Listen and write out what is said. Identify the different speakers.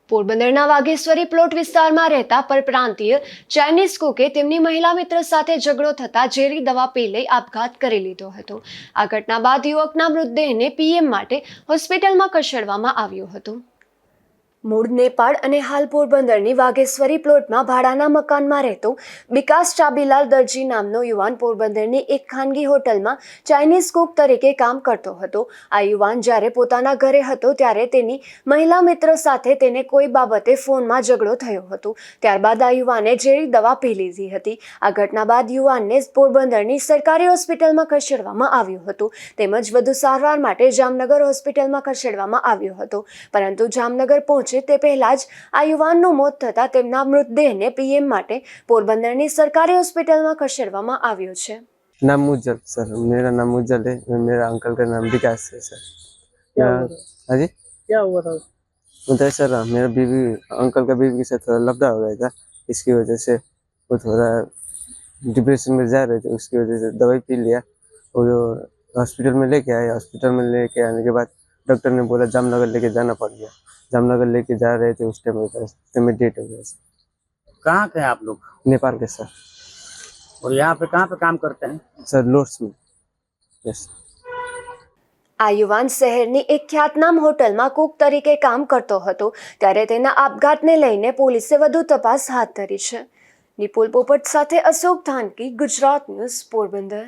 Speaker 1: પોરબંદરના વાઘેશ્વરી પ્લોટ વિસ્તારમાં રહેતા પરપ્રાંતીય ચાઇનીઝ કુકે તેમની મહિલા મિત્ર સાથે ઝઘડો થતા ઝેરી દવા પી લઈ આપઘાત કરી લીધો હતો। આ ઘટના બાદ યુવકના મૃતદેહને પીએમ માટે હોસ્પિટલમાં ખસેડવામાં આવ્યો હતો। મૂળ નેપાળ અને હાલ પોરબંદરની વાઘેશ્વરી પ્લોટમાં ભાડાના મકાનમાં રહેતો વિકાસ ચાબીલાલ દરજી નામનો યુવાન પોરબંદરની એક ખાનગી હોટલમાં ચાઇનીઝ કુક તરીકે કામ કરતો હતો। આ યુવાન જ્યારે પોતાના ઘરે હતો ત્યારે તેની મહિલા મિત્ર સાથે તેને કોઈ બાબતે ફોનમાં ઝઘડો થયો હતો। ત્યારબાદ આ યુવાને ઝેરી દવા પી લીધી હતી। આ ઘટના બાદ યુવાનને પોરબંદરની સરકારી હોસ્પિટલમાં ખસેડવામાં આવ્યો હતો તેમજ વધુ સારવાર માટે જામનગર હોસ્પિટલમાં ખસેડવામાં આવ્યો હતો, પરંતુ જામનગર પહોંચે તે પહેલા જ આ યુવાનનું મોત થતા તેમના મૃતદેહને પીએમ માટે પોરબંદરની સરકારી હોસ્પિટલમાં ખસેડવામાં આવ્યો છે।
Speaker 2: नाम मुज्जल सर, मेरा नाम मुज्जल है। मेरा अंकल का नाम विकास है सर। हाँ जी,
Speaker 3: क्या हुआ था?
Speaker 2: उधर सर मेरा बीवी अंकल का बीवी के साथ थोड़ा लफड़ा हो गया था। इसकी वजह से वो थोड़ा डिप्रेशन में जा रहे थे, उसकी वजह से दवाई पी लिया और हॉस्पिटल में लेके आए। हॉस्पिटल में लेके आने के बाद डॉक्टर ने बोला जामनगर लेके जाना पड़ गया। जामनगर लेके जा रहे थे, उस टाइम में डेट हो गया सर।
Speaker 3: कहाँ के हैं आप लोग?
Speaker 2: नेपाल के सर।
Speaker 3: और यहाँ पे कहाँ पे काम करते हैं?
Speaker 2: सर लोर्ड्स में। यस।
Speaker 1: આ યુવાન શહેરની એક ખ્યાતનામ હોટલમાં કુક તરીકે કામ કરતો હતો ત્યારે તેના આપઘાતને લઈને પોલીસે વધુ તપાસ હાથ ધરી છે। નિપુલ પોપટ સાથે અશોક ધાનકી, ગુજરાત ન્યૂઝ, પોરબંદર।